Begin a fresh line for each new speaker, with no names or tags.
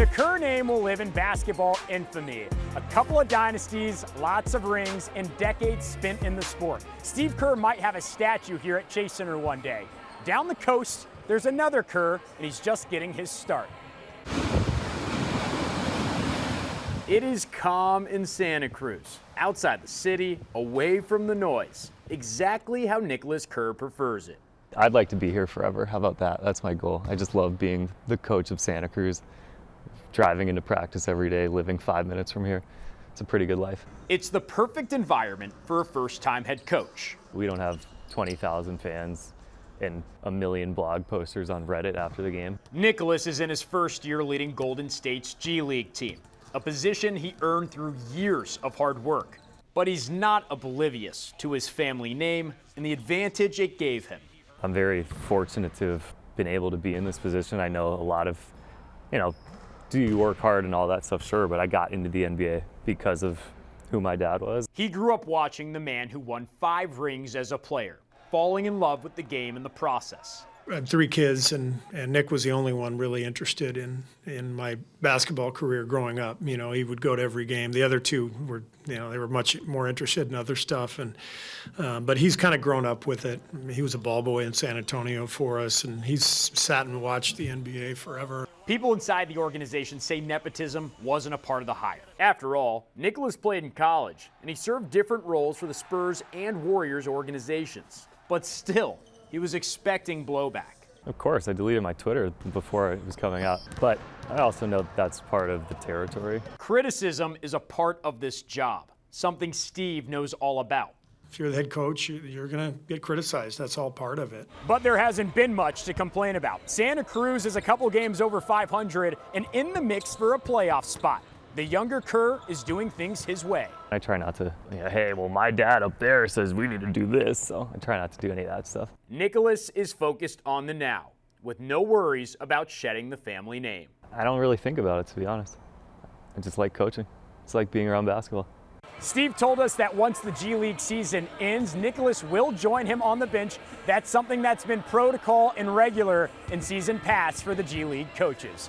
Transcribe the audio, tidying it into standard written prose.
The Kerr name will live in basketball infamy. A couple of dynasties, lots of rings, and decades spent in the sport. Steve Kerr might have a statue here at Chase Center one day. Down the coast, there's another Kerr, and he's just getting his start. It is calm in Santa Cruz, outside the city, away from the noise. Exactly how Nicholas Kerr prefers it.
I'd like to be here forever. How about that? That's my goal. I just love being the coach of Santa Cruz, driving into practice every day, living 5 minutes from here. It's a pretty good life.
It's the perfect environment for a first-time head coach.
We don't have 20,000 fans and a million blog posters on Reddit after the game.
Nicholas is in his first year leading Golden State's G League team, a position he earned through years of hard work. But he's not oblivious to his family name and the advantage it gave him.
I'm very fortunate to have been able to be in this position. I know a lot of, do you work hard and all that stuff? Sure, but I got into the NBA because of who my dad was.
He grew up watching the man who won 5 rings as a player, falling in love with the game in the process.
I had 3 kids, and Nick was the only one really interested in my basketball career growing up. He would go to every game. The other 2 were, they were much more interested in other stuff, but he's kind of grown up with it. He was a ball boy in San Antonio for us, and he's sat and watched the NBA forever.
People inside the organization say nepotism wasn't a part of the hire. After all, Nicholas played in college, and he served different roles for the Spurs and Warriors organizations. But still, he was expecting blowback.
Of course, I deleted my Twitter before it was coming out, but I also know that's part of the territory.
Criticism is a part of this job, something Steve knows all about.
If you're the head coach, you're going to get criticized. That's all part of it.
But there hasn't been much to complain about. Santa Cruz is a couple games over 500 and in the mix for a playoff spot. The younger Kerr is doing things his way.
I try not to, hey, well, my dad up there says we need to do this, so I try not to do any of that stuff.
Nicholas is focused on the now, with no worries about shedding the family name.
I don't really think about it, to be honest. I just like coaching. It's like being around basketball.
Steve told us that once the G League season ends, Nicholas will join him on the bench. That's something that's been protocol and regular in season past for the G League coaches.